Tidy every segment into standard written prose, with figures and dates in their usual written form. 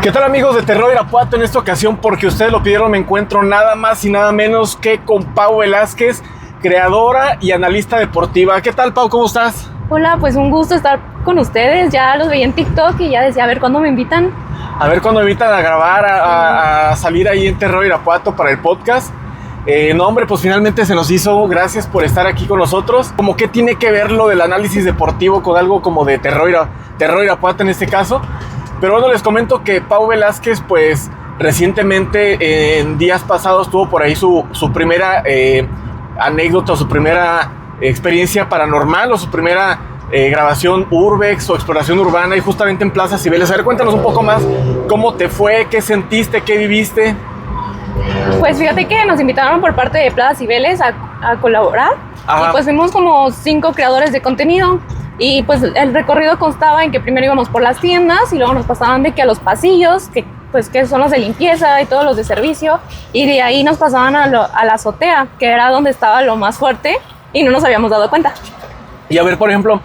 ¿Qué tal, amigos de Terror Irapuato? En esta ocasión, porque ustedes lo pidieron, me encuentro nada más y nada menos que con Pau Velázquez, creadora y analista deportiva. ¿Qué tal, Pau? ¿Cómo estás? Hola, pues un gusto estar con ustedes. Ya los veía en TikTok y ya decía, a ver, ¿cuándo me invitan? A ver cuándo me invitan a grabar, a salir ahí en Terror Irapuato para el podcast. No, hombre, pues finalmente se nos hizo. Gracias por estar aquí con nosotros. ¿Cómo qué tiene que ver lo del análisis deportivo con algo como de Terror Irapuato en este caso? Pero bueno, les comento que Pau Velázquez, pues recientemente, en días pasados, tuvo por ahí su primera anécdota, o su primera experiencia paranormal, o su primera grabación urbex o exploración urbana, y justamente en Plaza Cibeles. A ver, cuéntanos un poco más cómo te fue, qué sentiste, qué viviste. Pues fíjate que nos invitaron por parte de Plaza Cibeles a colaborar. Ajá. Y pues fuimos como 5 creadores de contenido. Y pues el recorrido constaba en que primero íbamos por las tiendas y luego nos pasaban de que a los pasillos, que son los de limpieza y todos los de servicio, y de ahí nos pasaban a la azotea, que era donde estaba lo más fuerte y no nos habíamos dado cuenta. Y a ver, por ejemplo,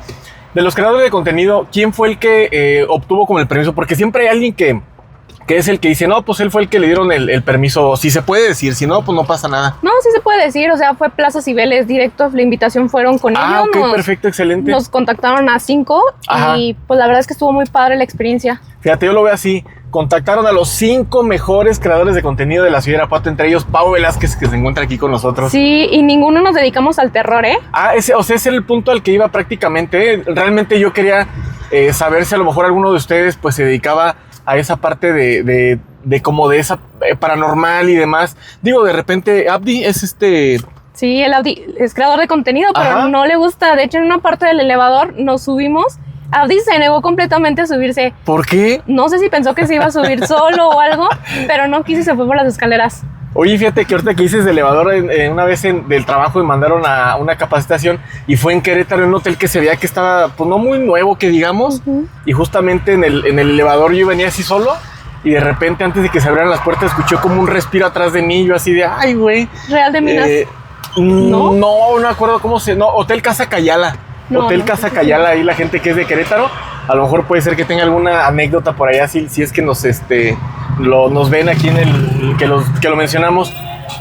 de los creadores de contenido, ¿quién fue el que obtuvo como el permiso? Porque siempre hay alguien que es el que dice, no, pues él fue el que le dieron el permiso, si se puede decir, si no, pues no pasa nada. No, sí se puede decir, o sea, fue Plaza Cibeles directo, la invitación fueron con ellos. Ok, perfecto, excelente. Nos contactaron a 5 y pues la verdad es que estuvo muy padre la experiencia. Fíjate, yo lo veo así, contactaron a los 5 mejores creadores de contenido de la ciudad de Irapuato, entre ellos Pau Velázquez, que se encuentra aquí con nosotros. Sí, y ninguno nos dedicamos al terror, ¿eh? Ese es el punto al que iba prácticamente. Realmente yo quería saber si a lo mejor alguno de ustedes pues se dedicaba a esa parte de como de esa paranormal y demás. Digo, de repente, Abdi es Sí, el Abdi es creador de contenido, pero Ajá. no le gusta. De hecho, en una parte del elevador nos subimos. Abdi se negó completamente a subirse. ¿Por qué? No sé si pensó que se iba a subir solo o algo, pero no quiso y se fue por las escaleras. Oye, fíjate que ahorita que dices de elevador, una vez del trabajo me mandaron a una capacitación y fue en Querétaro, en un hotel que se veía que estaba, pues no muy nuevo, que digamos, y justamente en el elevador yo venía así solo y de repente antes de que se abrieran las puertas escuché como un respiro atrás de mí, yo así de, ay, güey. Real de Minas. No me acuerdo cómo se... No, Hotel Casa Cayala. Hotel Casa Cayala, ahí la gente que es de Querétaro, a lo mejor puede ser que tenga alguna anécdota por allá, si es que nos ven aquí en que lo mencionamos.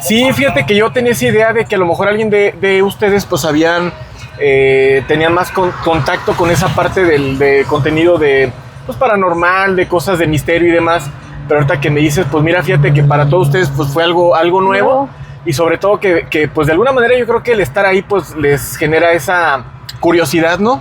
Sí, fíjate que yo tenía esa idea de que a lo mejor alguien de ustedes pues tenían más contacto con esa parte de contenido de pues paranormal, de cosas de misterio y demás, pero ahorita que me dices, pues mira, fíjate que para todos ustedes pues fue algo nuevo. No. Y sobre todo que pues de alguna manera yo creo que el estar ahí pues les genera esa curiosidad, ¿no?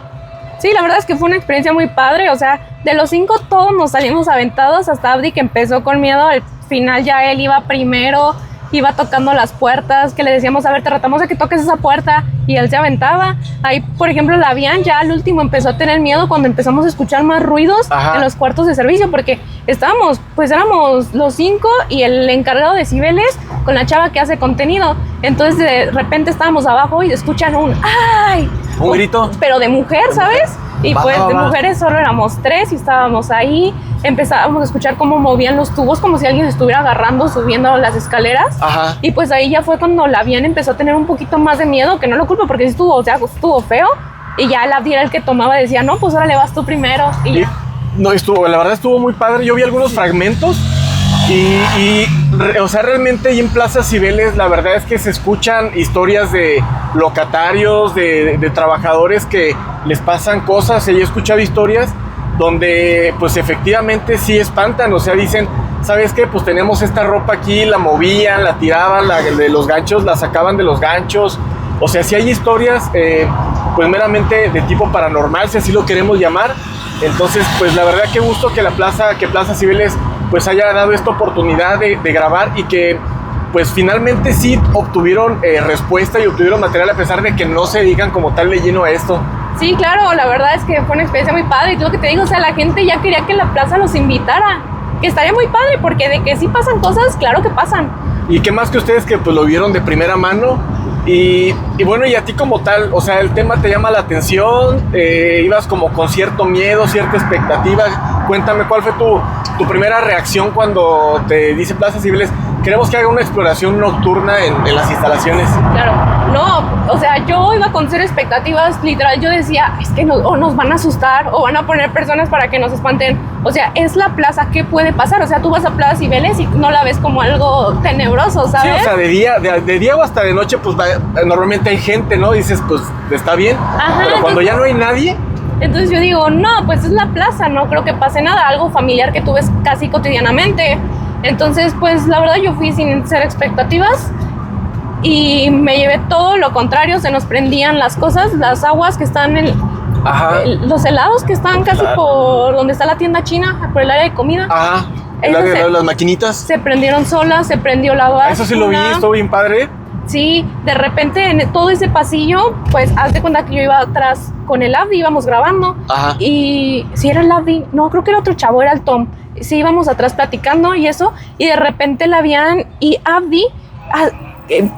Sí, la verdad es que fue una experiencia muy padre, o sea, de los 5 todos nos salimos aventados, hasta Abdi, que empezó con miedo. Al final ya él iba primero, iba tocando las puertas, que le decíamos, a ver, te tratamos de que toques esa puerta, y él se aventaba. Ahí, por ejemplo, la Bian ya al último empezó a tener miedo cuando empezamos a escuchar más ruidos. Ajá. En los cuartos de servicio, porque éramos los 5 y el encargado de Cibeles con la chava que hace contenido. Entonces de repente estábamos abajo y escuchan un ¡ay! Un grito. Pero de mujer, ¿sabes? Y pues de mujeres solo éramos 3 y estábamos ahí. Empezábamos a escuchar cómo movían los tubos, como si alguien se estuviera agarrando, subiendo las escaleras. Ajá. Y pues ahí ya fue cuando la Bian empezó a tener un poquito más de miedo, que no lo culpo porque sí estuvo feo. Y ya el Abdi era el que tomaba, decía, no, pues ahora le vas tú primero. Y ya. No, la verdad estuvo muy padre. Yo vi algunos fragmentos o sea, realmente ahí en Plaza Cibeles la verdad es que se escuchan historias de locatarios, de trabajadores que les pasan cosas. Y he escuchado historias donde pues efectivamente sí espantan, o sea, dicen, ¿sabes qué? Pues tenemos esta ropa aquí, la movían, la tiraban, de los ganchos, la sacaban de los ganchos. O sea, sí hay historias pues meramente de tipo paranormal, si así lo queremos llamar. Entonces, pues la verdad que gusto que Plaza Cibeles pues haya dado esta oportunidad de grabar, y que pues finalmente sí obtuvieron respuesta y obtuvieron material, a pesar de que no se dedican como tal de lleno a esto. Sí, claro, la verdad es que fue una experiencia muy padre, y lo que te digo, o sea, la gente ya quería que la plaza los invitara, que estaría muy padre, porque de que sí pasan cosas, claro que pasan. Y qué más que ustedes que pues lo vieron de primera mano. Y bueno, y a ti como tal, o sea, el tema te llama la atención, ibas como con cierto miedo, cierta expectativa. Cuéntame, ¿cuál fue tu primera reacción cuando te dice Plaza Cibeles, queremos que haga una exploración nocturna en las instalaciones? Claro, no, o sea, yo iba con cero expectativas, literal, yo decía, es que o nos van a asustar o van a poner personas para que nos espanten. O sea, es la plaza, ¿qué puede pasar? O sea, tú vas a Plaza Cibeles y no la ves como algo tenebroso, ¿sabes? Sí, o sea, de día o hasta de noche, pues normalmente hay gente, ¿no? Dices, pues está bien. Ajá, pero cuando ya no hay nadie. Entonces yo digo, no, pues es la plaza, no creo que pase nada, algo familiar que tú ves casi cotidianamente. Entonces, pues la verdad yo fui sin ser expectativas y me llevé todo lo contrario, se nos prendían las cosas, las aguas que están los helados que están casi por donde está la tienda china, por el área de comida. Ajá, el área de las maquinitas. Se prendieron solas, se prendió la báscula. Eso sí lo vi, estuvo bien padre. Sí, de repente en todo ese pasillo, pues haz de cuenta que yo iba atrás con el Abdi, íbamos grabando. Ajá. Y si era el Abdi, no, creo que era otro chavo, era el Tom. Sí, íbamos atrás platicando y eso, y de repente la Bian y Abdi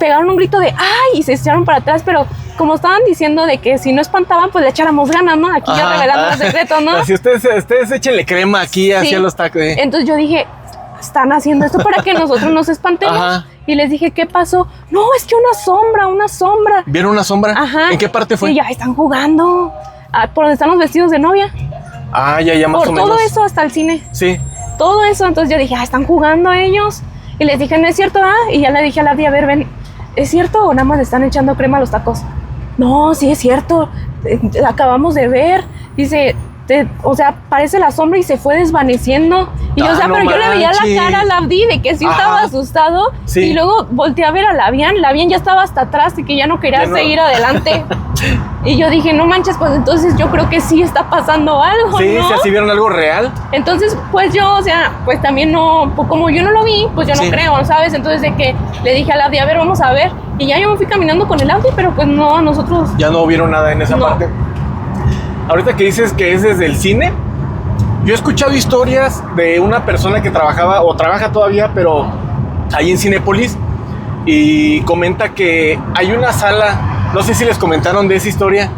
pegaron un grito de ¡ay! Y se echaron para atrás, pero como estaban diciendo de que si no espantaban, pues le echáramos ganas, ¿no? Aquí ya revelando el secreto, ¿no? Así ustedes échenle crema aquí, así a los tacos. Entonces yo dije, están haciendo esto para que nosotros nos espantemos. Ajá. Y les dije, ¿qué pasó? No, es que una sombra. ¿Vieron una sombra? Ajá. ¿En qué parte fue? Sí, ya están jugando. Por donde están los vestidos de novia. Ah, ya más o menos. Por todo eso hasta el cine. Sí. Todo eso, entonces yo dije, están jugando ellos. Y les dije, ¿no es cierto? Y ya le dije a la Abdi, a ver, ven, ¿es cierto o nada más le están echando crema a los tacos? No, sí es cierto. Acabamos de ver. Dice, o sea, parece la sombra y se fue desvaneciendo. Y yo, o sea, pero yo le veía la cara a la Abdi de que sí estaba asustado. Sí. Y luego volteé a ver a la Bian ya estaba hasta atrás y que ya no quería seguir adelante. Y yo dije, no manches, pues entonces yo creo que sí está pasando algo, sí, ¿no? Sí, si vieron algo real. Entonces, pues yo, o sea, pues también no, pues como yo no lo vi, pues yo no creo, ¿sabes? Entonces de que le dije a la Abdi, a ver, vamos a ver. Y ya yo me fui caminando con el Abdi, pero pues no, nosotros... Ya no vieron nada en esa parte. Ahorita que dices que es desde el cine, yo he escuchado historias de una persona que trabajaba o trabaja todavía, pero ahí en Cinépolis, y comenta que hay una sala, no sé si les comentaron de esa historia.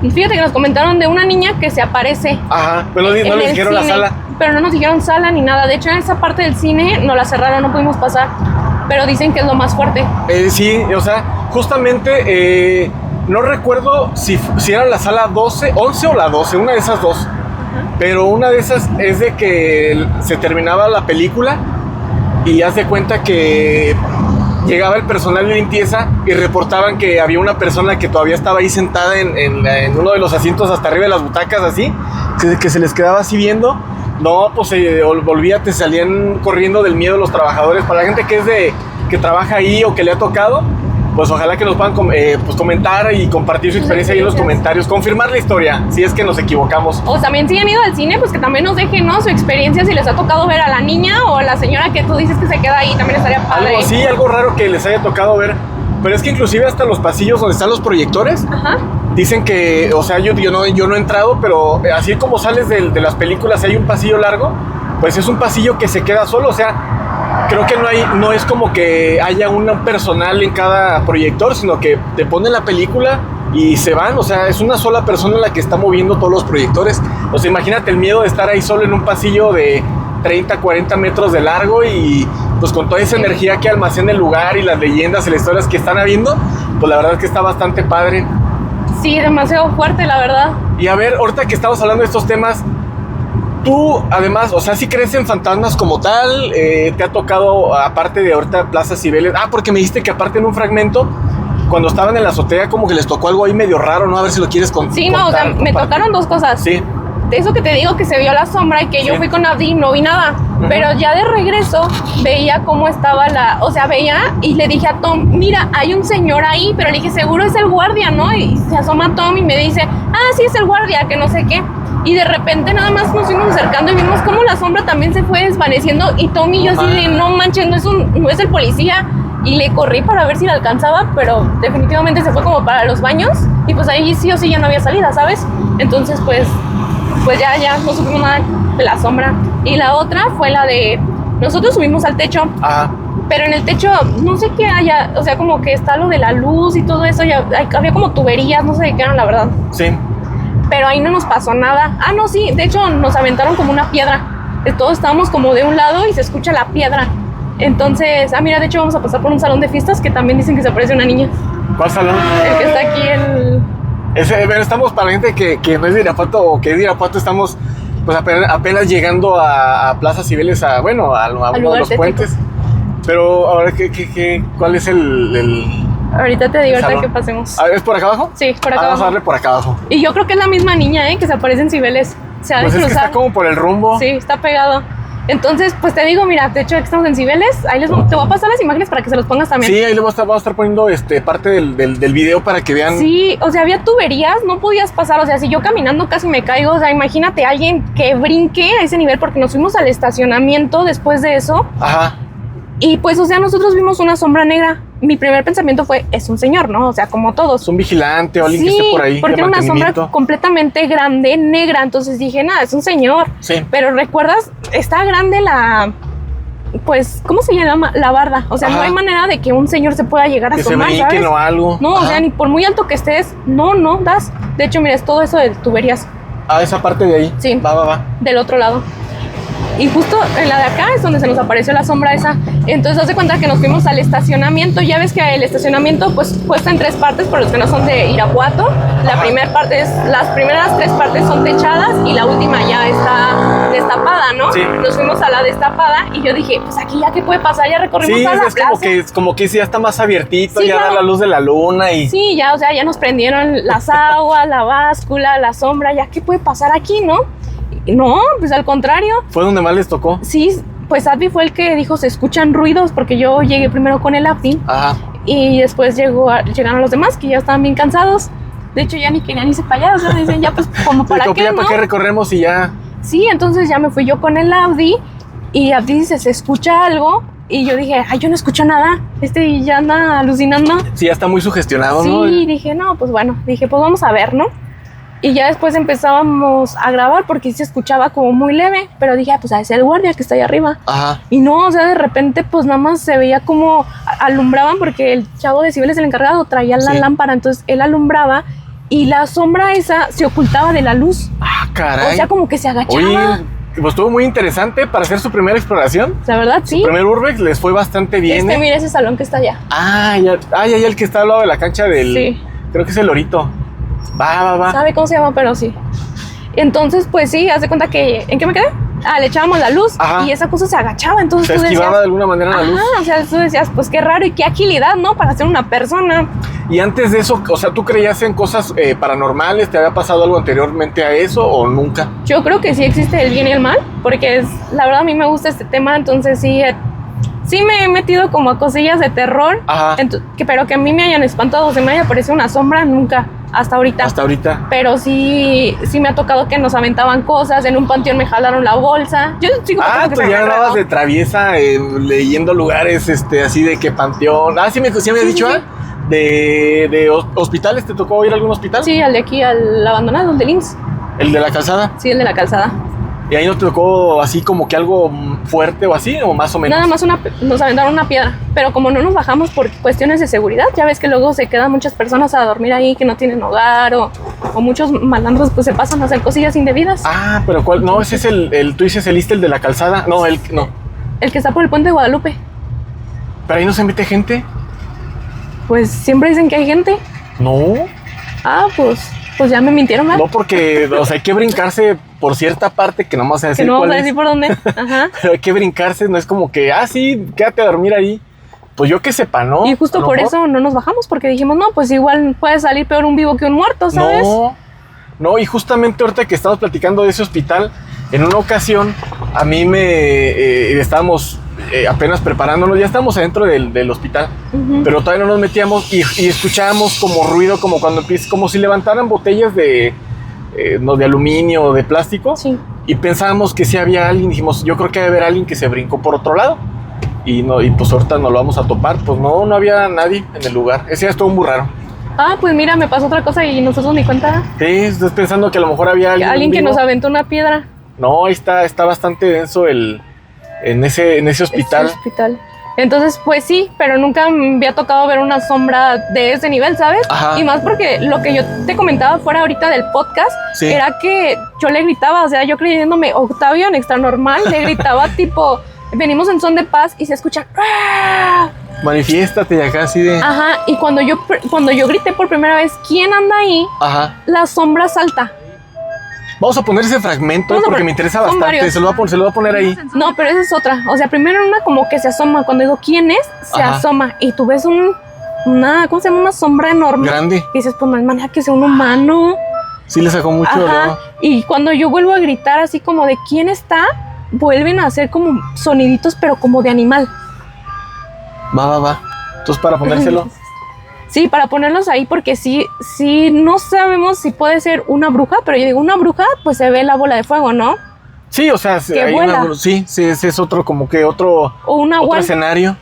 Fíjate que nos comentaron de una niña que se aparece. Ajá, pero no les dijeron la sala. Pero no nos dijeron sala ni nada. De hecho, en esa parte del cine nos la cerraron, no pudimos pasar. Pero dicen que es lo más fuerte. Sí, o sea, justamente no recuerdo si era la sala 11 o la 12, una de esas dos. Pero una de esas es de que se terminaba la película y haz de cuenta que llegaba el personal de limpieza y reportaban que había una persona que todavía estaba ahí sentada en uno de los asientos hasta arriba de las butacas, así, que se les quedaba así viendo. No, pues olvídate, salían corriendo del miedo los trabajadores. Para la gente que trabaja ahí o que le ha tocado, pues ojalá que nos puedan pues comentar y compartir su experiencia ahí en los comentarios, confirmar la historia, si es que nos equivocamos. O también si han ido al cine, pues que también nos dejen, ¿no?, su experiencia, si les ha tocado ver a la niña o a la señora que tú dices que se queda ahí, también estaría padre. Algo así, algo raro que les haya tocado ver. Pero es que inclusive hasta los pasillos donde están los proyectores, dicen que, o sea, yo no he entrado, pero así como sales de las películas, hay un pasillo largo, pues es un pasillo que se queda solo, o sea, creo que no es como que haya un personal en cada proyector, sino que te ponen la película y se van, o sea, es una sola persona la que está moviendo todos los proyectores. O sea, imagínate el miedo de estar ahí solo en un pasillo de 30, 40 metros de largo y pues con toda esa energía que almacena el lugar y las leyendas y las historias que están habiendo, pues la verdad es que está bastante padre. Sí, demasiado fuerte, la verdad. Y a ver, ahorita que estamos hablando de estos temas, tú, además, o sea, ¿sí crees en fantasmas como tal? ¿Te ha tocado, aparte de ahorita Plaza Cibeles? Porque me dijiste que aparte en un fragmento, cuando estaban en la azotea, como que les tocó algo ahí medio raro, ¿no? A ver si lo quieres contar. Sí, no, o sea, me tocaron dos cosas. Sí. De eso que te digo, que se vio la sombra y que yo fui con Abdi y no vi nada. Pero ya de regreso veía cómo estaba o sea, veía y le dije a Tom, mira, hay un señor ahí, pero le dije, seguro es el guardia, ¿no? Y se asoma Tom y me dice, sí, es el guardia, que no sé qué. Y de repente nada más nos fuimos acercando y vimos cómo la sombra también se fue desvaneciendo y Tom y yo así de, no manches, no es el policía. Y le corrí para ver si la alcanzaba, pero definitivamente se fue como para los baños y pues ahí sí o sí ya no había salida, ¿sabes? Entonces pues ya no supimos nada de la sombra. Y la otra fue la de, nosotros subimos al techo, pero en el techo no sé qué haya, o sea, como que está lo de la luz y todo eso, ya había como tuberías, no sé de qué eran, la verdad. Sí. Pero ahí no nos pasó nada. No, sí, de hecho nos aventaron como una piedra. Todos estábamos como de un lado y se escucha la piedra. Entonces, mira, de hecho vamos a pasar por un salón de fiestas que también dicen que se aparece una niña. ¿Cuál salón? El que está aquí, Pero estamos para la gente que no es de Irapuato o que es de Irapuato, estamos pues apenas llegando a Plaza Cibeles, a uno de los puentes. Pero ahora, ¿cuál es el Ahorita te digo, ahorita salón? que pasemos. ¿Es por acá abajo? Sí, por acá Vamos a abajo. darle por acá abajo. Y yo creo que es la misma niña, que se aparece en Cibeles. Se ha de Pues es que cruzar. está como por el rumbo. Sí, está pegado. Entonces, pues te digo, mira, de hecho, que estamos en Cibeles, ahí te voy a pasar las imágenes para que se los pongas también. Sí, ahí le vamos a estar poniendo parte del video para que vean. Sí, o sea, había tuberías, no podías pasar, o sea, si yo caminando casi me caigo, o sea, imagínate a alguien que brinque a ese nivel, porque nos fuimos al estacionamiento después de eso, Ajá. y pues, o sea, nosotros vimos una sombra negra. Mi primer pensamiento fue, es un señor, ¿no? O sea, como todos. Es un vigilante o alguien que Sí, esté por ahí. porque de era una sombra mantenimiento. completamente grande, negra, entonces dije, nada, es un señor. Sí. Pero ¿recuerdas? Está grande pues, ¿cómo se llama? La barda. O sea, Ajá. no hay manera de que un señor se pueda llegar a Que se asomar, brinquen ¿sabes? o algo. No, o Ajá. sea, ni por muy alto que estés, no das. De hecho, mira, es todo eso de tuberías Esa parte de ahí. Sí. Va. del otro lado. Y justo en la de acá es donde se nos apareció la sombra esa. Entonces, haz de cuenta que nos fuimos al estacionamiento. Ya ves que el estacionamiento, pues, puesta en 3 partes, por los que no son de Irapuato. La primera parte las primeras 3 partes son techadas y la última ya está destapada, ¿no? Sí. Nos fuimos a la destapada y yo dije, pues aquí ya, ¿qué puede pasar? Ya recorrimos Sí, toda la es como plaza. que sí, ya está más abiertito, Sí, ya claro. da la luz de la luna y... Sí, ya, o sea, ya nos prendieron las aguas, la báscula, la sombra, ya, ¿qué puede pasar aquí, no? Y no, pues al contrario. Fue donde más les tocó. Sí, pues Abby fue el que dijo, se escuchan ruidos, porque yo llegué primero con el Abby Ajá. y después llegaron los demás, que ya estaban bien cansados. De hecho, ya ni querían irse para allá, o sea, dicen, ya pues, como para Dijo, qué, ya ¿no? para qué recorremos y ya... Sí, entonces ya me fui yo con el Audi y Abby dice, ¿se escucha algo? Y yo dije, ay, yo no escucho nada, ya anda alucinando. Sí, ya está muy sugestionado, Sí, ¿no? dije, no, pues bueno, dije, pues vamos a ver, ¿no? Y ya después empezábamos a grabar porque se escuchaba como muy leve, pero dije, pues a ese el guardia que está ahí arriba. Ajá. Y no, o sea, de repente pues nada más se veía como alumbraban porque el chavo de Cibeles, el encargado, traía la Sí. lámpara, entonces él alumbraba y la sombra esa se ocultaba de la luz. Ah, caray. O sea, como que se agachaba. Oye, pues estuvo muy interesante para hacer su primera exploración. La verdad, sí. Primer Urbex les fue bastante bien. Mira ese salón que está allá. Ya el que está al lado de la cancha del... Sí. Creo que es el Lorito. Va. ¿Sabe cómo se llama? Pero sí. Entonces, pues sí, haz de cuenta que... ¿En qué me quedé? Le echábamos la luz. Ajá. Y esa cosa se agachaba. Entonces Se tú decías... esquivaba de alguna manera la luz. Ajá, o sea, tú decías, pues qué raro y qué agilidad, ¿no? Para ser una persona. Y antes de eso, o sea, ¿tú creías en cosas paranormales? ¿Te había pasado algo anteriormente a eso o nunca? Yo creo que sí existe el bien y el mal, porque la verdad a mí me gusta este tema, entonces sí me he metido como a cosillas de terror, Ajá. pero que a mí me hayan espantado, se me haya aparecido una sombra, nunca, hasta ahorita. Hasta ahorita. Pero sí me ha tocado que nos aventaban cosas, en un panteón me jalaron la bolsa. Yo sigo pensando que Tú se me ya ha andabas enredado. de traviesa leyendo lugares así de que panteón. Sí me habías dicho, sí. De hospitales, ¿te tocó ir a algún hospital? Sí, al de aquí, al abandonado, el de Linz. El de la calzada. Sí, el de la calzada. ¿Y ahí no te tocó así como que algo fuerte o así, o más o menos? Nada más nos aventaron una piedra, pero como no nos bajamos por cuestiones de seguridad, ya ves que luego se quedan muchas personas a dormir ahí que no tienen hogar o muchos malandros pues se pasan a hacer cosillas indebidas. Pero ¿cuál? No, ese es tú dices el de la calzada. No, no. El que está por el puente de Guadalupe. Pero ahí no se mete gente. Pues siempre dicen que hay gente. No. Pues ya me mintieron, ¿verdad? No, porque, o sea, hay que brincarse por cierta parte que no vamos a decir Que no cuál vamos a es. decir por dónde. Ajá. Pero hay que brincarse, no es como que, sí, quédate a dormir ahí. Pues yo que sepa, ¿no? Y justo A lo por mejor. eso no nos bajamos, porque dijimos, no, pues igual puede salir peor un vivo que un muerto, ¿sabes? No, y justamente ahorita que estamos platicando de ese hospital, en una ocasión a mí estábamos apenas preparándonos, ya estábamos adentro del hospital, Ujú. pero todavía no nos metíamos y escuchábamos como ruido, como cuando empieza, como si levantaran botellas de aluminio o de plástico. Sí. Y pensábamos que sí había alguien, dijimos, yo creo que debe haber alguien que se brincó por otro lado. Y pues ahorita no lo vamos a topar. Pues no había nadie en el lugar. Ese ya estuvo muy raro. Pues mira, me pasó otra cosa y nosotros ni cuenta. Sí, estás pensando que a lo mejor había alguien Que vivo. nos aventó una piedra. No, ahí está bastante denso en ese hospital. Ese hospital. Entonces, pues sí, pero nunca me había tocado ver una sombra de ese nivel, ¿sabes? Ajá. Y más porque lo que yo te comentaba fuera ahorita del podcast Sí. era que yo le gritaba, o sea, yo creyéndome Octavio en Extra Normal, le gritaba tipo, venimos en son de paz y se escucha, ¡ah! Manifiéstate y acá así de... Ajá, y cuando yo grité por primera vez, ¿quién anda ahí? Ajá. La sombra salta. Vamos a poner ese fragmento porque me interesa son bastante. varios. Se lo voy a poner ahí. No, pero esa es otra. O sea, primero una como que se asoma. Cuando digo quién es, se Ajá. asoma. Y tú ves ¿cómo se llama? Una sombra enorme. Grande. Y dices, pues no hay manera que sea un humano. Sí le sacó mucho, Ajá. ¿no? Y cuando yo vuelvo a gritar así como de quién está, vuelven a hacer como soniditos, pero como de animal. Va. Entonces, para ponérselo. Sí, para ponerlos ahí, porque sí, no sabemos si puede ser una bruja, pero yo digo, una bruja, pues se ve la bola de fuego, ¿no? Sí, o sea, Que vuela. sí, ese es otro, como que otro escenario.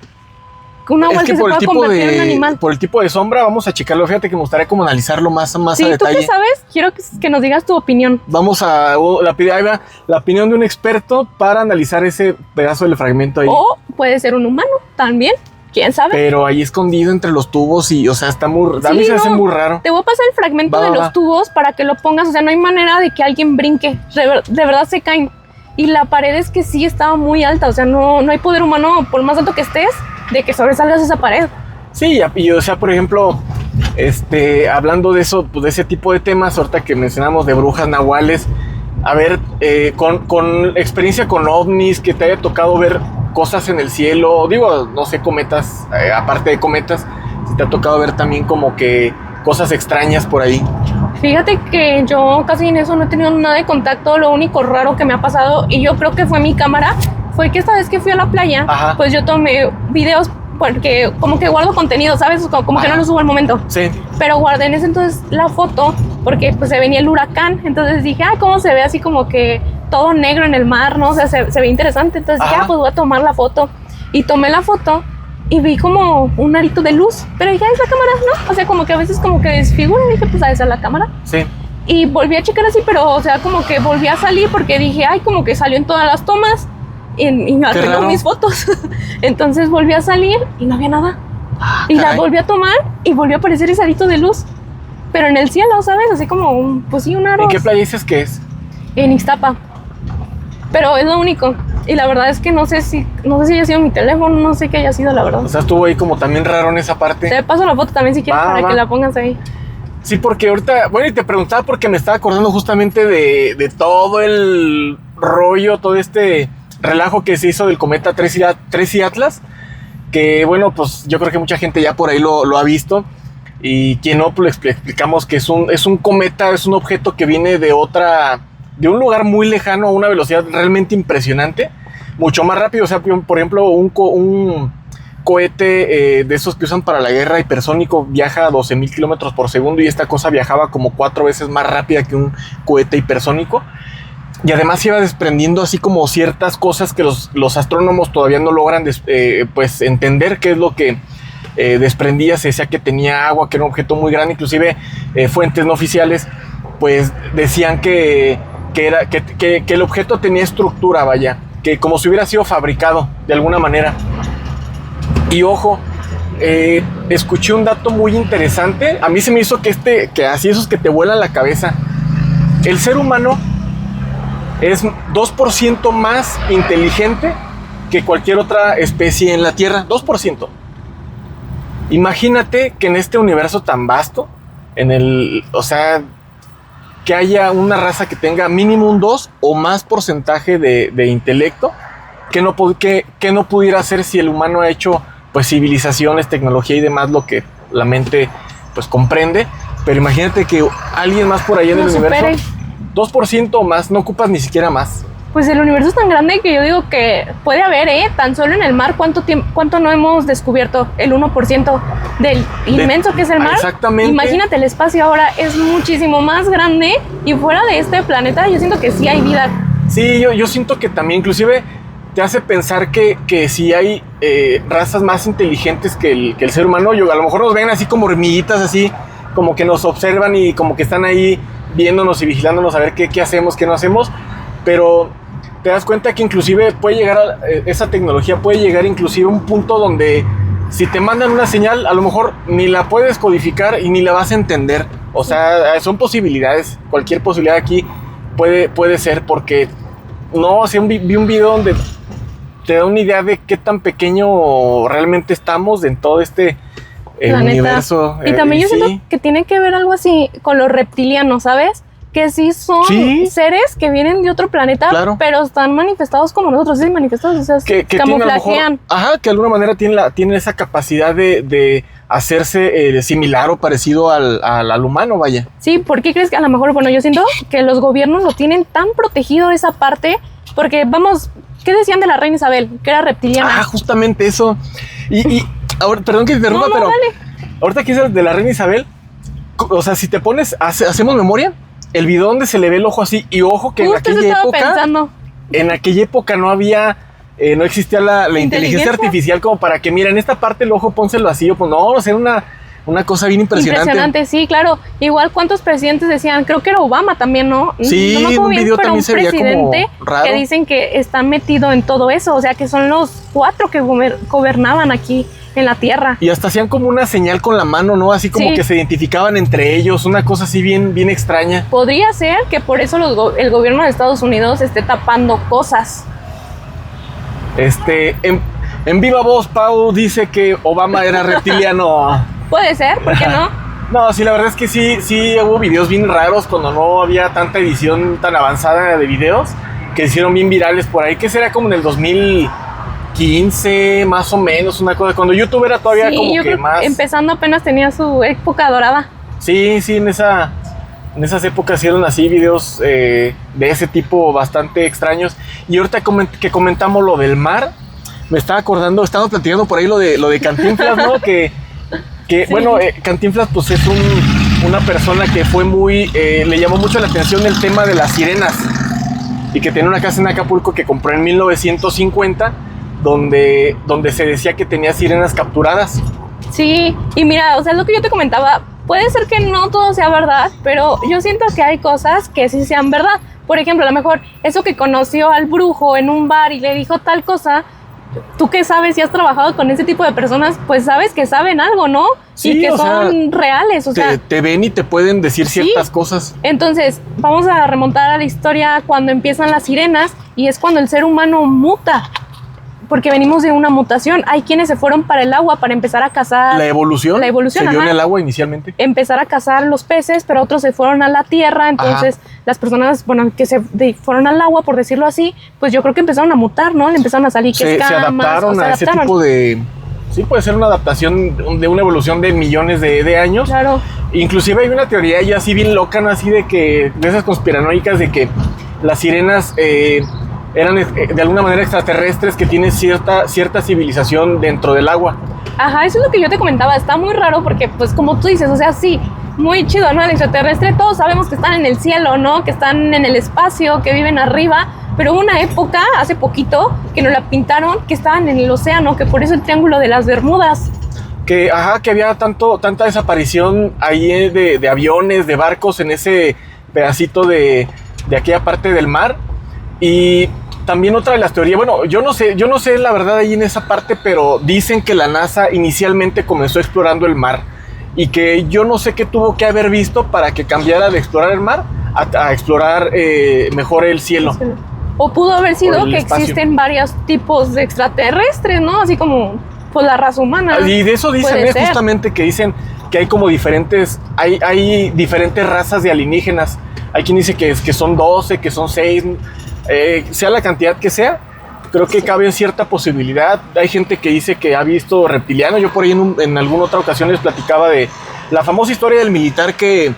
Un agua que se pueda convertir en un animal. Por el tipo de sombra, vamos a checarlo. Fíjate que me gustaría como analizarlo más a detalle. ¿Tú qué sabes? Quiero que nos digas tu opinión. Vamos a ahí va, la opinión de un experto para analizar ese pedazo del fragmento ahí. O puede ser un humano también. ¿Quién sabe? Pero ahí escondido entre los tubos y, o sea, está muy... a mí se me hace muy raro. Te voy a pasar el fragmento de los tubos para que lo pongas. O sea, no hay manera de que alguien brinque. De verdad se caen. Y la pared es que sí estaba muy alta. O sea, no hay poder humano, por más alto que estés, de que sobresalgas esa pared. Sí, y o sea, por ejemplo, hablando de eso, pues de ese tipo de temas, ahorita que mencionamos de brujas nahuales, a ver, con experiencia con ovnis, que te haya tocado ver cosas en el cielo, digo, no sé, cometas, aparte de cometas, si te ha tocado ver también como que cosas extrañas por ahí. Fíjate que yo casi en eso no he tenido nada de contacto. Lo único raro que me ha pasado, y yo creo que fue mi cámara, fue que esta vez que fui a la playa, Ajá. pues yo tomé videos porque como que guardo contenido, ¿sabes? Como que no lo subo al momento. Sí. Pero guardé en ese entonces la foto porque pues se venía el huracán. Entonces dije, cómo se ve así como que todo negro en el mar, ¿no? O sea, se ve interesante. Entonces dije, pues voy a tomar la foto. Y tomé la foto y vi como un arito de luz. Pero ya es la cámara, ¿no? O sea, como que a veces como que desfigura. Y dije, pues a esa es la cámara. Sí. Y volví a checar así, pero o sea, como que volví a salir porque dije, como que salió en todas las tomas. Y me arregló mis fotos. Entonces volví a salir y no había nada. Y la volví a tomar y volvió a aparecer ese arito de luz. Pero en el cielo, ¿sabes? Así como un aro. ¿En qué playa dices que es? En Ixtapa. Pero es lo único. Y la verdad es que no sé si haya sido mi teléfono, no sé qué haya sido, la verdad. O sea, estuvo ahí como también raro en esa parte. Te paso la foto también si quieres para que la pongas ahí. Sí, porque ahorita, bueno, y te preguntaba porque me estaba acordando justamente de todo el rollo, todo este relajo que se hizo del cometa 3 y Atlas, que bueno, pues yo creo que mucha gente ya por ahí lo ha visto, y quien no, pues le explicamos que es un cometa, es un objeto que viene de un lugar muy lejano a una velocidad realmente impresionante, mucho más rápido. O sea, por ejemplo, un cohete de esos que usan para la guerra hipersónico viaja a 12,000 kilómetros por segundo, y esta cosa viajaba como 4 veces más rápida que un cohete hipersónico. Y además se iba desprendiendo así como ciertas cosas que los astrónomos todavía no logran pues entender qué es lo que desprendía. Se decía que tenía agua, que era un objeto muy grande. Inclusive fuentes no oficiales pues decían que el objeto tenía estructura, vaya, que como si hubiera sido fabricado de alguna manera. Y ojo, escuché un dato muy interesante. A mí se me hizo que así esos que te vuelan la cabeza. El ser humano es 2% más inteligente que cualquier otra especie en la Tierra. 2%. Imagínate que en este universo tan vasto, o sea, que haya una raza que tenga mínimo un 2 o más porcentaje de intelecto, que no pudiera hacer si el humano ha hecho pues civilizaciones, tecnología y demás, lo que la mente pues comprende. Pero imagínate que alguien más por allá en el universo, 2% o más, no ocupas ni siquiera más. Pues el universo es tan grande que yo digo que puede haber, tan solo en el mar, ¿cuánto no hemos descubierto? El 1% del inmenso que es el mar. Exactamente. Imagínate, el espacio ahora es muchísimo más grande, y fuera de este planeta yo siento que sí hay vida. Sí, yo siento que también, inclusive te hace pensar que sí hay razas más inteligentes que el ser humano. A lo mejor nos ven así como hormiguitas, así como que nos observan y como que están ahí viéndonos y vigilándonos a ver qué hacemos, qué no hacemos. Pero te das cuenta que inclusive esa tecnología puede llegar inclusive a un punto donde si te mandan una señal, a lo mejor ni la puedes codificar y ni la vas a entender. O sea, son posibilidades. Cualquier posibilidad aquí puede ser, porque no, o sea, vi un video donde te da una idea de qué tan pequeño realmente estamos en todo este universo. Y también yo siento que tiene que ver algo así con los reptilianos, ¿sabes? Que sí son seres que vienen de otro planeta, pero están manifestados como nosotros, sí, manifestados, o sea, que camuflajean. Que de alguna manera tienen esa capacidad de hacerse similar o parecido al humano, vaya. Sí, ¿por qué crees que a lo mejor, bueno, yo siento que los gobiernos lo tienen tan protegido esa parte, porque vamos, ¿qué decían de la reina Isabel? Que era reptiliana. Justamente eso. Y ahora, perdón que te interrumpa, pero dale. Ahorita que dices de la reina Isabel, o sea, si te pones, hacemos memoria, el video donde se le ve el ojo así, y ojo que en aquella época no había, no existía la inteligencia artificial como para que, mira, en esta parte el ojo pónselo así, o pues no, o sea, una cosa bien impresionante. Impresionante, sí, claro. Igual, ¿cuántos presidentes decían? Creo que era Obama también, ¿no? Sí, no en un video también se veía como raro. Que dicen que está metido en todo eso, o sea, que son los 4 que gobernaban aquí en la Tierra. Y hasta hacían como una señal con la mano, ¿no? Así como que se identificaban entre ellos, una cosa así bien extraña. Podría ser que por eso el gobierno de Estados Unidos esté tapando cosas. En viva voz, Pau dice que Obama era reptiliano. Puede ser, ¿por qué no? No, sí, la verdad es que sí hubo videos bien raros cuando no había tanta edición tan avanzada de videos que hicieron bien virales por ahí, que será como en el 2015, más o menos, una cosa. Cuando YouTube era todavía como que más... empezando apenas tenía su época dorada. Sí, en esas épocas hicieron así videos de ese tipo bastante extraños. Y ahorita que comentamos lo del mar, me estaba acordando, estábamos platicando por ahí lo de Cantinflas, ¿no? Bueno, Cantinflas pues es una persona que fue le llamó mucho la atención el tema de las sirenas, y que tiene una casa en Acapulco que compró en 1950, donde se decía que tenía sirenas capturadas. Sí, y mira, o sea, es lo que yo te comentaba, puede ser que no todo sea verdad, pero yo siento que hay cosas que sí sean verdad. Por ejemplo, a lo mejor eso que conoció al brujo en un bar y le dijo tal cosa, tú que sabes, si has trabajado con ese tipo de personas, pues sabes que saben algo, ¿no? Sí, y que son reales, o sea... Te ven y te pueden decir ciertas cosas. Entonces, vamos a remontar a la historia cuando empiezan las sirenas, y es cuando el ser humano muta, porque venimos de una mutación. Hay quienes se fueron para el agua para empezar a cazar... La evolución se dio en el agua inicialmente. Empezar a cazar los peces, pero otros se fueron a la tierra. Entonces, las personas, bueno, que fueron al agua, por decirlo así, pues yo creo que empezaron a mutar, ¿no? Le empezaron a salir escamas. Se adaptaron a ese tipo de... Sí, puede ser una adaptación de una evolución de millones de años. Claro. Inclusive hay una teoría ya así bien loca, ¿no? Así de esas conspiranoicas de que las sirenas... eran de alguna manera extraterrestres que tienen cierta civilización dentro del agua. Ajá, eso es lo que yo te comentaba. Está muy raro porque, pues, como tú dices, o sea, sí, muy chido, ¿no? El extraterrestre, todos sabemos que están en el cielo, ¿no? Que están en el espacio, que viven arriba. Pero hubo una época, hace poquito, que nos la pintaron, que estaban en el océano, que por eso el Triángulo de las Bermudas. Que había tanta desaparición ahí de aviones, de barcos en ese pedacito de aquella parte del mar. Y también otra de las teorías, bueno, yo no sé la verdad ahí en esa parte, pero dicen que la NASA inicialmente comenzó explorando el mar y que yo no sé qué tuvo que haber visto para que cambiara de explorar el mar a explorar mejor el cielo. O pudo haber sido que existen varios tipos de extraterrestres, ¿no? Así como pues la raza humana. Y de eso dicen, justamente que dicen que hay como hay diferentes razas de alienígenas. Hay quien dice que son 12, que son 6... sea la cantidad que sea, creo que cabe cierta posibilidad. Hay gente que dice que ha visto reptilianos. Yo por ahí en alguna otra ocasión les platicaba de la famosa historia del militar que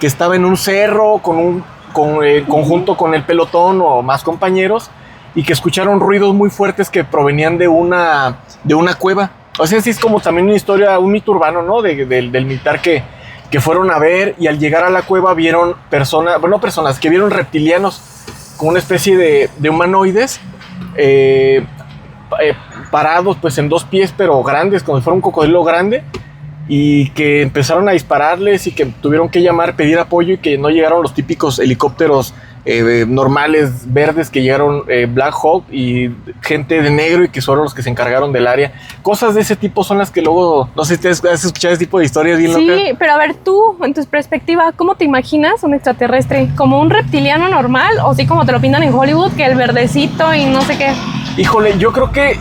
estaba en un cerro conjunto con el pelotón o más compañeros, y que escucharon ruidos muy fuertes que provenían de una cueva. O sea, sí es como también una historia, un mito urbano, ¿no? Del militar que fueron a ver, y al llegar a la cueva vieron que vieron reptilianos, como una especie de humanoides parados pues en 2 pies, pero grandes, como si fuera un cocodrilo grande, y que empezaron a dispararles y que tuvieron que pedir apoyo, y que no llegaron los típicos helicópteros normales verdes, que llegaron Black Hawk y gente de negro, y que fueron los que se encargaron del área. Cosas de ese tipo son las que luego, no sé si has escuchado ese tipo de historias bien locas. Sí, pero a ver, tú, en tu perspectiva, ¿cómo te imaginas un extraterrestre? ¿Como un reptiliano normal, o sí como te lo pintan en Hollywood, que el verdecito y no sé qué? Híjole, yo creo que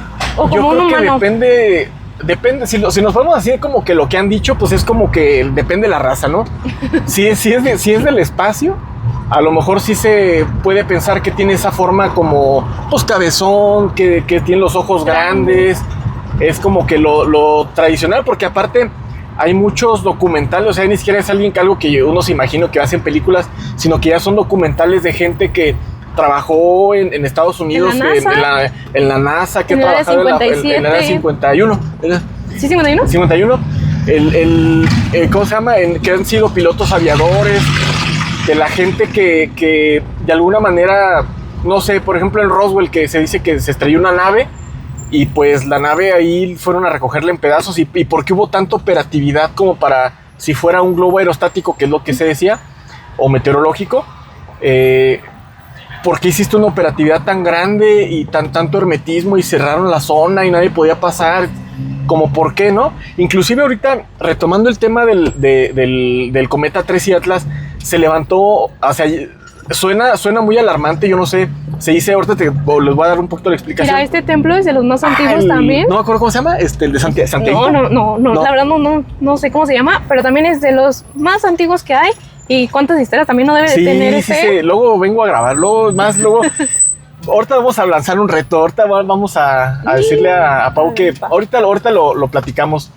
depende, si nos podemos decir como que lo que han dicho, pues es como que depende de la raza, ¿no? Si es del espacio, a lo mejor sí se puede pensar que tiene esa forma como, pues cabezón, que tiene los ojos grandes, es como que lo tradicional, porque aparte hay muchos documentales, o sea, ni siquiera es algo que uno se imagina que hacen películas, sino que ya son documentales de gente que trabajó en Estados Unidos, en la NASA, que ha trabajado en la Área 51. ¿Sí, 51? 51. ¿Cómo se llama? Que han sido pilotos aviadores, de la gente que de alguna manera, no sé, por ejemplo en Roswell, que se dice que se estrelló una nave, y pues la nave ahí fueron a recogerla en pedazos, y ¿por qué hubo tanta operatividad como para, si fuera un globo aerostático, que es lo que se decía, o meteorológico, ¿por qué hiciste una operatividad tan grande y tanto hermetismo y cerraron la zona y nadie podía pasar? Como por qué, ¿no? Inclusive ahorita, retomando el tema del cometa 3 y Atlas, se levantó, o sea, suena muy alarmante, yo no sé, se dice, ahorita les voy a dar un poquito de explicación. Mira, este templo es de los más antiguos también. No me acuerdo cómo se llama, el de Santiago. No, la verdad no sé cómo se llama, pero también es de los más antiguos que hay. ¿Y cuántas historias también no debe de tener Sí, luego vengo a grabarlo, luego... Ahorita vamos a lanzar un reto, ahorita vamos a decirle a Pau que ahorita lo platicamos,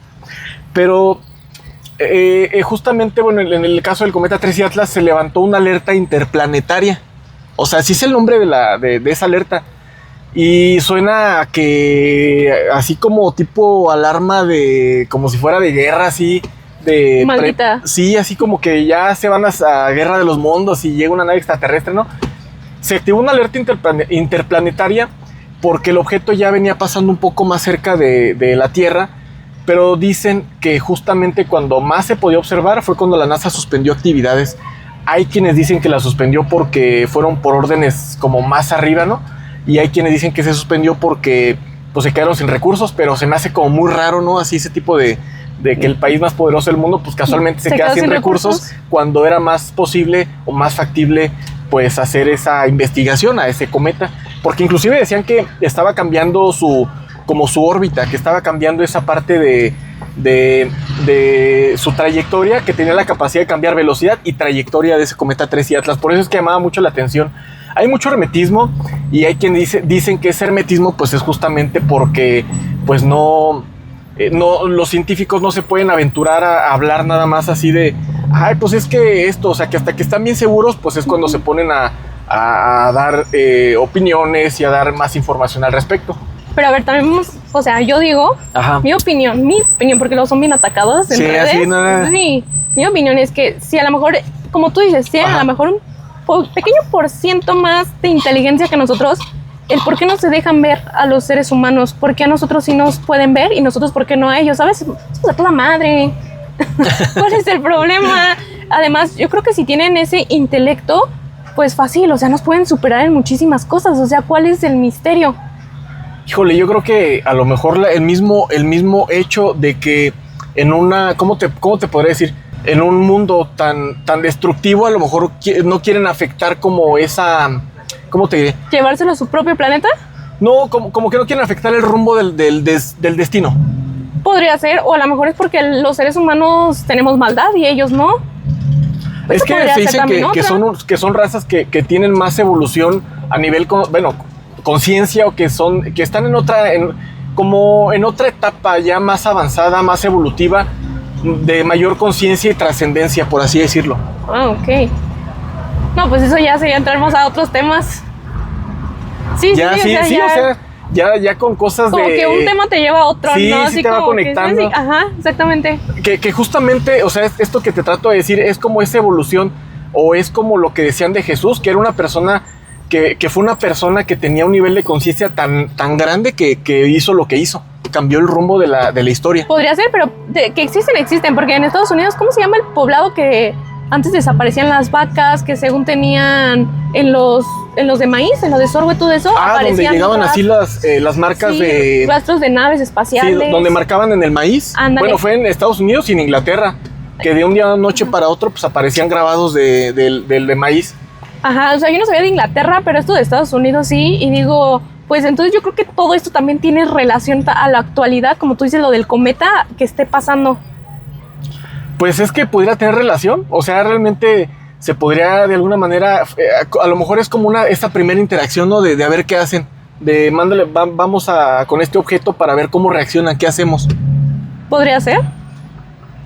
pero justamente, bueno, en el caso del cometa 3 y Atlas se levantó una alerta interplanetaria, o sea, sí es el nombre de esa alerta, y suena que así como tipo alarma como si fuera de guerra, así, maldita. Sí, así como que ya se van a Guerra de los Mundos y llega una nave extraterrestre, ¿no? Se activó una alerta interplanetaria porque el objeto ya venía pasando un poco más cerca de la Tierra, pero dicen que justamente cuando más se podía observar fue cuando la NASA suspendió actividades. Hay quienes dicen que la suspendió porque fueron por órdenes como más arriba, ¿no? Y hay quienes dicen que se suspendió porque pues se quedaron sin recursos, pero se me hace como muy raro, ¿no? Así ese tipo de que el país más poderoso del mundo pues casualmente se queda sin recursos cuando era más posible o más factible pues hacer esa investigación a ese cometa, porque inclusive decían que estaba cambiando su órbita, que estaba cambiando esa parte de su trayectoria, que tenía la capacidad de cambiar velocidad y trayectoria de ese cometa 3 y Atlas. Por eso es que llamaba mucho la atención. Hay mucho hermetismo y hay quien dicen que ese hermetismo pues es justamente porque pues no, los científicos no se pueden aventurar a hablar nada más así de ay, pues es que esto, o sea, que hasta que están bien seguros, pues es cuando se ponen a dar opiniones y a dar más información al respecto. Pero a ver, también, o sea, yo digo, mi opinión, porque los son bien atacados en redes. Sí, mi opinión es que si a lo mejor, como tú dices, si a lo mejor un pequeño % más de inteligencia que nosotros, el por qué no se dejan ver a los seres humanos, por qué a nosotros sí nos pueden ver y nosotros por qué no a ellos, ¿sabes? Somos a toda madre. ¿Cuál es el problema? Además, yo creo que si tienen ese intelecto, pues fácil, o sea, nos pueden superar en muchísimas cosas. O sea, ¿cuál es el misterio? Híjole, yo creo que a lo mejor el mismo hecho de que en una, ¿cómo te podría decir? En un mundo tan destructivo, a lo mejor no quieren afectar como esa, ¿cómo te diré? ¿Llevárselo a su propio planeta? No, como que no quieren afectar el rumbo del destino. Podría ser, o a lo mejor es porque los seres humanos tenemos maldad y ellos no. Es que se dice que son razas que tienen más evolución a nivel, conciencia, o que están en otra etapa ya más avanzada, más evolutiva, de mayor conciencia y trascendencia, por así decirlo. Ah, ok. No, pues eso ya sería entrarnos a otros temas. Sí, o sea, ya con cosas como que un tema te lleva a otro, sí, ¿no? Sí, así te va conectando. Ajá, exactamente. Que justamente, o sea, esto que te trato de decir es como esa evolución, o es como lo que decían de Jesús, que era una persona que fue una persona que tenía un nivel de conciencia tan grande que hizo lo que hizo, cambió el rumbo de la historia. Podría ser, pero que existen, porque en Estados Unidos, ¿cómo se llama el poblado que antes desaparecían las vacas, que según tenían en los de maíz, en los de sorgo y todo eso? Donde llegaban así las marcas de rastros de naves espaciales. Sí, donde marcaban en el maíz. Ándale. Bueno, fue en Estados Unidos y en Inglaterra, que de un día a noche para otro pues aparecían grabados del de maíz. Ajá, o sea, yo no sabía de Inglaterra, pero esto de Estados Unidos sí, y digo, Pues entonces yo creo que todo esto también tiene relación a la actualidad, como tú dices, lo del cometa que esté pasando. Pues es que pudiera tener relación, o sea, realmente se podría de alguna manera, a lo mejor es como esta primera interacción, ¿no? De a ver qué hacen, de mándale, vamos con este objeto para ver cómo reaccionan, qué hacemos. ¿Podría ser?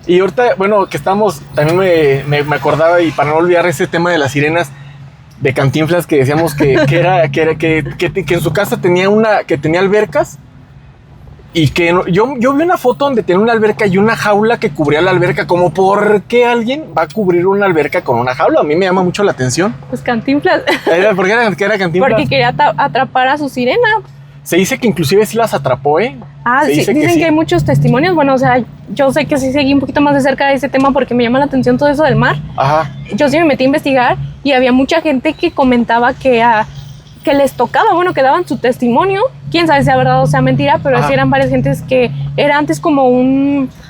Y ahorita, bueno, que estamos, también me acordaba, y para no olvidar ese tema de las sirenas de Cantinflas, que decíamos que en su casa tenía albercas, y que yo vi una foto donde tenía una alberca y una jaula que cubría la alberca. Como, ¿por qué alguien va a cubrir una alberca con una jaula? A mí me llama mucho la atención. Pues Cantinflas. ¿Por qué era Cantinflas? Porque quería atrapar a su sirena. Se dice que inclusive sí las atrapó, ¿eh? Sí, dicen que hay muchos testimonios. Bueno, o sea, yo sé que sí seguí un poquito más de cerca de ese tema porque me llama la atención todo eso del mar. Ajá. Yo sí me metí a investigar y había mucha gente que comentaba que les tocaba, bueno, que daban su testimonio. Quién sabe si es verdad o sea mentira, pero sí eran varias gentes que era antes como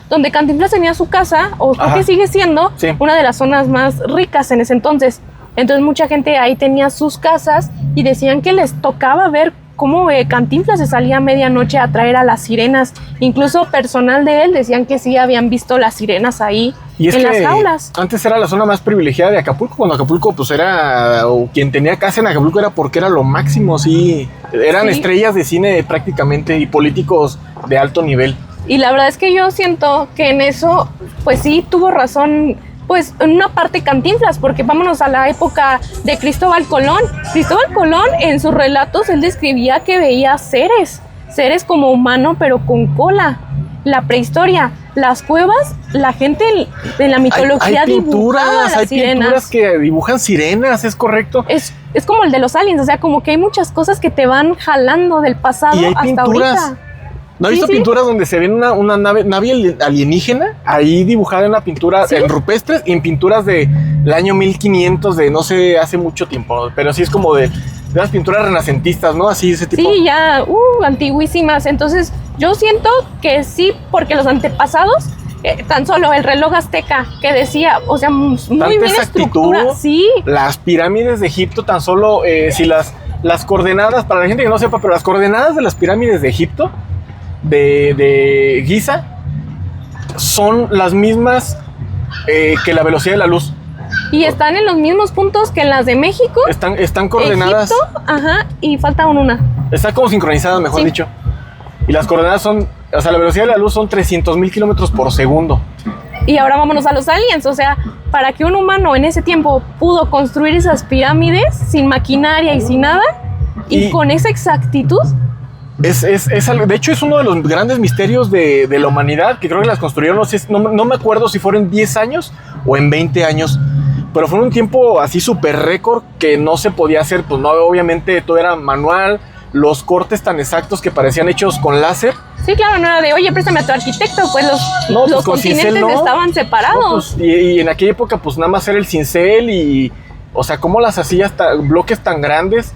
donde Cantinflas tenía su casa, o creo que sigue siendo una de las zonas más ricas en ese entonces. Entonces mucha gente ahí tenía sus casas y decían que les tocaba ver cómo Cantinflas se salía a medianoche a traer a las sirenas. Incluso personal de él decían que sí habían visto las sirenas ahí en las jaulas. Antes era la zona más privilegiada de Acapulco, cuando Acapulco pues era, o quien tenía casa en Acapulco era porque era lo máximo, sí. Eran estrellas de cine prácticamente y políticos de alto nivel. Y la verdad es que yo siento que en eso, pues sí, tuvo razón, pues en una parte Cantinflas, porque vámonos a la época de Cristóbal Colón. Cristóbal Colón, en sus relatos, él describía que veía seres como humano, pero con cola. La prehistoria, las cuevas, la gente en la mitología hay pinturas, las sirenas. Pinturas que dibujan sirenas, es correcto. Es como el de los aliens, o sea, como que hay muchas cosas que te van jalando del pasado y hay hasta pinturas. ahorita. ¿No has visto pinturas donde se ven una nave alienígena ahí dibujada en una pintura en rupestres y en pinturas del año 1500 de no sé, hace mucho tiempo? Pero sí es como de las pinturas renacentistas, ¿no? Así, ese tipo. Sí, ya, antiguísimas. Entonces, yo siento que sí, porque los antepasados, tan solo el reloj azteca que decía, o sea, muy bien estructurado. Sí. Las pirámides de Egipto, tan solo, si las coordenadas, para la gente que no sepa, pero las coordenadas de las pirámides de Egipto, de Giza, son las mismas que la velocidad de la luz. Y están en los mismos puntos que en las de México. Están coordenadas. Egipto, y falta una. Está como sincronizadas, mejor dicho. Y las coordenadas son, o sea, la velocidad de la luz son 300,000 kilómetros por segundo. Y ahora vámonos a los aliens, o sea, para que un humano en ese tiempo pudo construir esas pirámides sin maquinaria y sin nada, y con esa exactitud. De hecho, es uno de los grandes misterios de la humanidad, que creo que las construyeron, no me acuerdo si fueron en 10 años o en 20 años, pero fue un tiempo así súper récord que no se podía hacer, pues no, obviamente todo era manual, los cortes tan exactos que parecían hechos con láser. Sí, claro, no era de, oye, préstame a tu arquitecto, pues los continentes estaban separados. No, pues, y en aquella época pues nada más era el cincel y, o sea, cómo las hacía hasta bloques tan grandes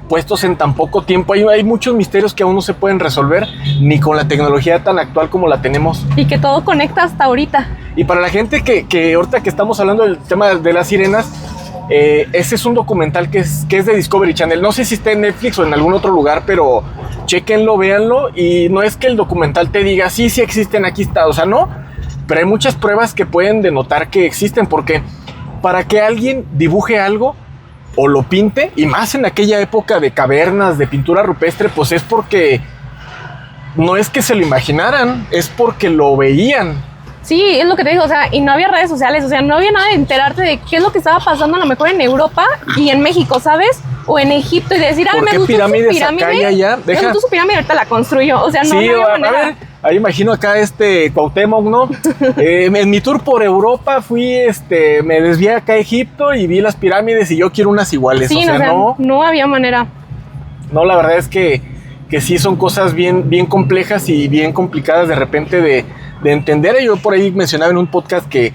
puestos en tan poco tiempo. Hay muchos misterios que aún no se pueden resolver ni con la tecnología tan actual como la tenemos. Y que todo conecta hasta ahorita. Y para la gente que ahorita que estamos hablando del tema de las sirenas, ese es un documental que es de Discovery Channel. No sé si está en Netflix o en algún otro lugar, pero chéquenlo, véanlo. Y no es que el documental te diga, sí existen, aquí está. O sea, no. Pero hay muchas pruebas que pueden denotar que existen, porque para que alguien dibuje algo o lo pinte, y más en aquella época de cavernas, de pintura rupestre, pues es porque no es que se lo imaginaran, es porque lo veían. Sí, es lo que te digo, o sea, y no había redes sociales, o sea, no había nada de enterarte de qué es lo que estaba pasando a lo mejor en Europa y en México, ¿sabes? O en Egipto, y decir, me gustó su pirámide, acá y allá? Me gustó su pirámide, ahorita la construyo, o sea, no había manera. A ver, ahí imagino acá Cuauhtémoc, ¿no? En mi tour por Europa fui, me desvié acá a Egipto y vi las pirámides y yo quiero unas iguales. Sí, o sea, no había manera. No, la verdad es que sí son cosas bien complejas y bien complicadas de repente de entender. Yo por ahí mencionaba en un podcast que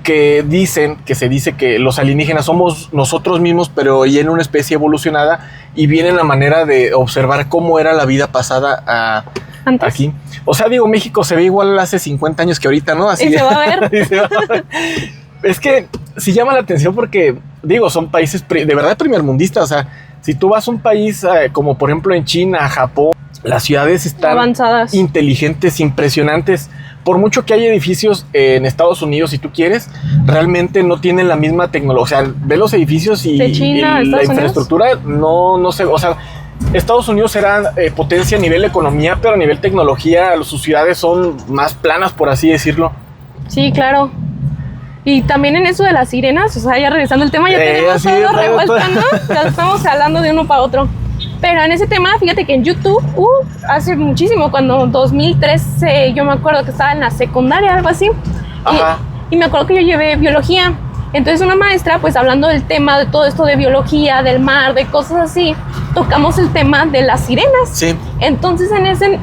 se dice que los alienígenas somos nosotros mismos, pero ya en una especie evolucionada, y vienen la manera de observar cómo era la vida pasada ¿antes? Aquí. O sea, digo, México se ve igual hace 50 años que ahorita, ¿no? Así y se va a ver. Es que sí llama la atención porque, digo, son países de verdad primermundistas. O sea, Si tú vas a un país como por ejemplo en China, Japón, las ciudades están avanzadas, inteligentes, impresionantes. Por mucho que haya edificios en Estados Unidos, si tú quieres, realmente no tienen la misma tecnología. O sea, ve los edificios y, de China, y la Estados infraestructura no sé, o sea, Estados Unidos era potencia a nivel economía, pero a nivel tecnología sus ciudades son más planas, por así decirlo. Sí, claro. Y también en eso de las sirenas, o sea, ya regresando al tema, ya tenemos todo revuelto, ¿no? Ya estamos hablando de uno para otro. Pero en ese tema, fíjate que en YouTube, hace muchísimo, cuando 2013, yo me acuerdo que estaba en la secundaria, algo así. Y me acuerdo que yo llevé biología. Entonces una maestra, pues hablando del tema de todo esto de biología, del mar, de cosas así, tocamos el tema de las sirenas. Sí. Entonces en ese,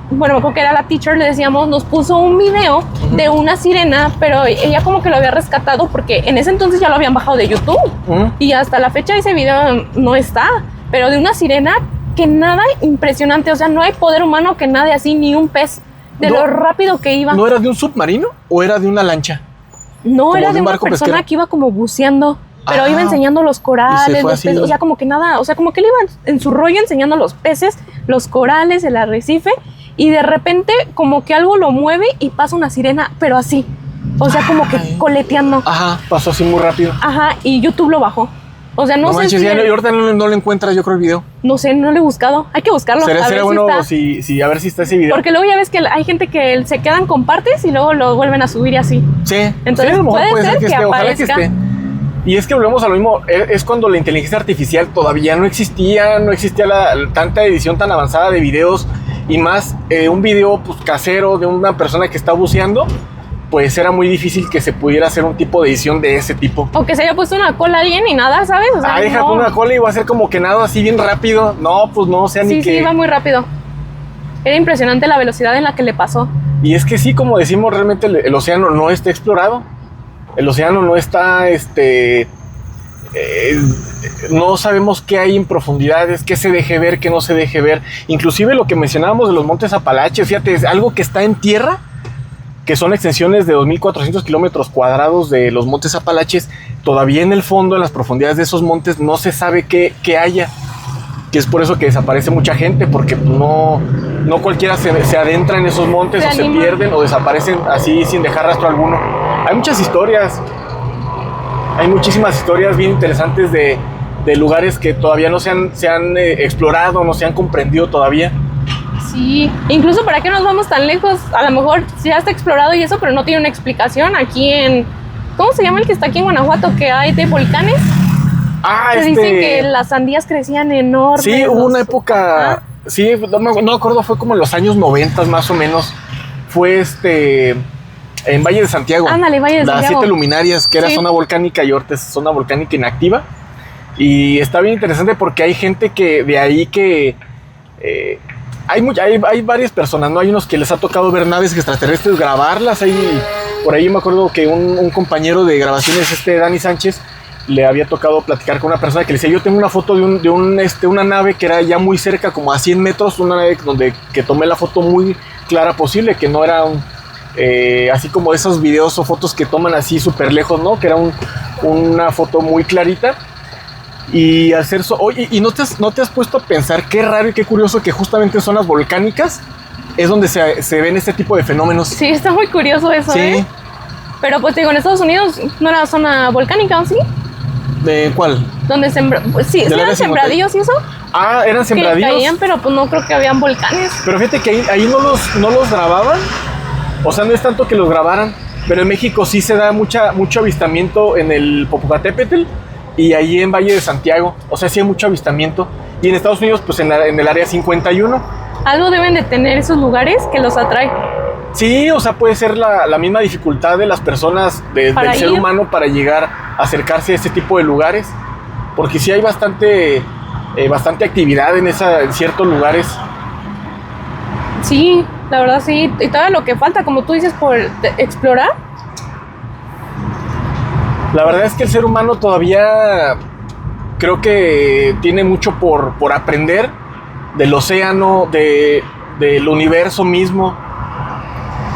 bueno, creo que era la teacher, le decíamos, nos puso un video de una sirena, pero ella como que lo había rescatado porque en ese entonces ya lo habían bajado de YouTube. Y hasta la fecha ese video no está. Pero de una sirena que nada impresionante, o sea, no hay poder humano que nade así, ni un pez, de lo rápido que iba. ¿No era de un submarino o era de una lancha? No, era de una persona pesquero que iba como buceando, pero iba enseñando los corales, los peces, o sea, como que nada, o sea, como que él iba en su rollo enseñando los peces, los corales, el arrecife, y de repente como que algo lo mueve y pasa una sirena, pero así, o sea, como que coleteando. Pasó así muy rápido. Y YouTube lo bajó. O sea, no sé manches, si... y ahorita no lo encuentras, yo creo, el video. No sé, no lo he buscado. Hay que buscarlo. Sería bueno si a ver si está ese video. Porque luego ya ves que hay gente que se quedan con partes y luego lo vuelven a subir y así. Sí. Entonces a lo mejor puede ser que esté, ojalá que esté. Y es que volvemos a lo mismo, es cuando la inteligencia artificial todavía no existía tanta edición tan avanzada de videos y más un video pues, casero de una persona que está buceando. Pues era muy difícil que se pudiera hacer un tipo de edición de ese tipo. O que se haya puesto una cola alguien y nada, ¿sabes? O sea, déjate una cola y va a ser como que nada así bien rápido. No, pues no, o sea, ni que... Sí, iba muy rápido. Era impresionante la velocidad en la que le pasó. Y es que sí, como decimos, realmente el océano no está explorado. El océano no está, no sabemos qué hay en profundidades, qué se deje ver, qué no se deje ver. Inclusive lo que mencionábamos de los montes Apalaches, fíjate, es algo que está en tierra, que son extensiones de 2.400 kilómetros cuadrados de los montes Apalaches. Todavía en el fondo, en las profundidades de esos montes, no se sabe qué haya. Que es por eso que desaparece mucha gente, porque no cualquiera se adentra en esos montes o se pierden o desaparecen así sin dejar rastro alguno. Hay muchas historias, hay muchísimas historias bien interesantes de lugares que todavía no se han explorado, no se han comprendido todavía. Sí, incluso para qué nos vamos tan lejos, a lo mejor ya está explorado y eso, pero no tiene una explicación aquí ¿cómo se llama el que está aquí en Guanajuato? Que hay de volcanes. Se dice que las sandías crecían enormes. Sí, hubo una época, sí, no me acuerdo, fue como en los años 90 más o menos, fue en Valle de Santiago. Ándale, Valle de Santiago. Las 7 luminarias, que era zona volcánica y ahorita es zona volcánica inactiva. Y está bien interesante porque hay gente que de ahí que... Hay varias personas, ¿no? Hay unos que les ha tocado ver naves extraterrestres, grabarlas. Por ahí me acuerdo que un compañero de grabaciones, Dani Sánchez, le había tocado platicar con una persona que le decía, yo tengo una foto de una nave que era ya muy cerca, como a 100 metros, una nave que tomé la foto muy clara posible, que no era así como esos videos o fotos que toman así súper lejos, ¿no? Que era una foto muy clarita. Y hacer oye, ¿y no te has puesto a pensar qué raro y qué curioso que justamente en zonas volcánicas es donde se ven este tipo de fenómenos? Sí, está muy curioso eso, sí. Pero pues digo, en Estados Unidos no era zona volcánica, ¿o sí? ¿De cuál? Donde sí, eran sembradíos y eso. Eran sembradíos. Que caían, pero pues no creo que habían volcanes. Pero fíjate que ahí no los grababan. O sea, no es tanto que los grabaran, pero en México sí se da mucho avistamiento en el Popocatépetl y ahí en Valle de Santiago. O sea, sí hay mucho avistamiento. Y en Estados Unidos, pues en el área 51. Algo deben de tener esos lugares que los atrae. Sí, o sea, puede ser la misma dificultad de las personas, del ser humano para llegar a acercarse a este tipo de lugares. Porque sí hay bastante actividad en ciertos lugares. Sí, la verdad sí. Y todo lo que falta, como tú dices, por explorar. La verdad es que el ser humano todavía creo que tiene mucho por aprender del océano, del universo mismo.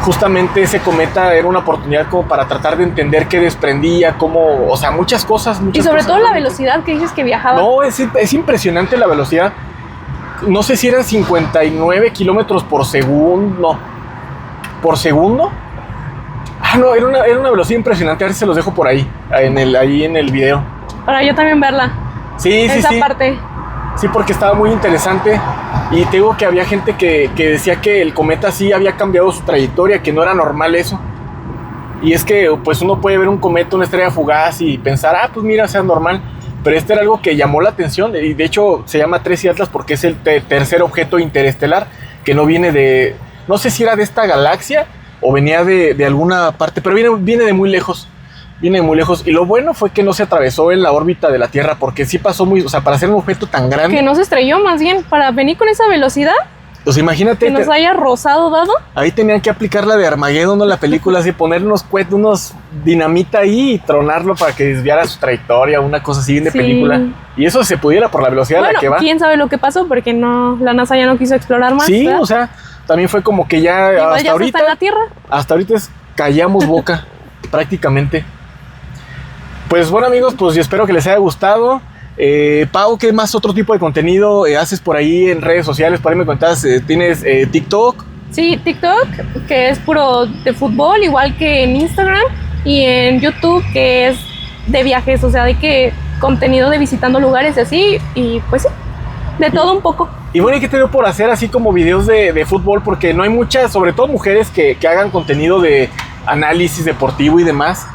justamente ese cometa era una oportunidad como para tratar de entender qué desprendía, cómo, o sea, muchas cosas. Y sobre todo la velocidad que dices que viajaba. No, es impresionante la velocidad. No sé si eran 59 kilómetros por segundo. No, por segundo. No, era una velocidad impresionante. A ver si se los dejo por ahí, ahí en el video. Para yo también verla. Sí. Esa parte. Sí, porque estaba muy interesante. Y te digo que había gente que decía que el cometa sí había cambiado su trayectoria, que no era normal eso. Y es que pues uno puede ver un cometa, una estrella fugaz y pensar, pues mira, sea normal. Pero este era algo que llamó la atención. Y de hecho se llama 13 Atlas porque es el tercer objeto interestelar que no viene de... No sé si era de esta galaxia o venía de alguna parte, pero viene de muy lejos. Viene de muy lejos. Y lo bueno fue que no se atravesó en la órbita de la Tierra, porque sí pasó muy... O sea, para ser un objeto tan grande... Que no se estrelló, más bien, para venir con esa velocidad. Pues imagínate... Que nos haya rozado, dado. Ahí tenían que aplicar la de Armageddon, ¿no? La película, así, poner unos dinamita ahí y tronarlo para que desviara su trayectoria, una cosa así de película. Y eso se pudiera por la velocidad a la que va. Quién sabe lo que pasó, porque la NASA ya no quiso explorar más. Sí, ¿verdad? O sea, también fue como que ya igual hasta ya ahorita... está en la Tierra. Hasta ahorita callamos boca, prácticamente. Pues bueno, amigos, pues yo espero que les haya gustado. Pau, ¿qué más otro tipo de contenido haces por ahí en redes sociales? Por ahí me contabas, ¿tienes TikTok? Sí, TikTok, que es puro de fútbol, igual que en Instagram, y en YouTube, que es de viajes, o sea, de que contenido de visitando lugares y así, y pues sí, de todo un poco. Y bueno, ¿y qué te dio por hacer así como videos de fútbol? Porque no hay muchas, sobre todo mujeres, que hagan contenido de análisis deportivo y demás.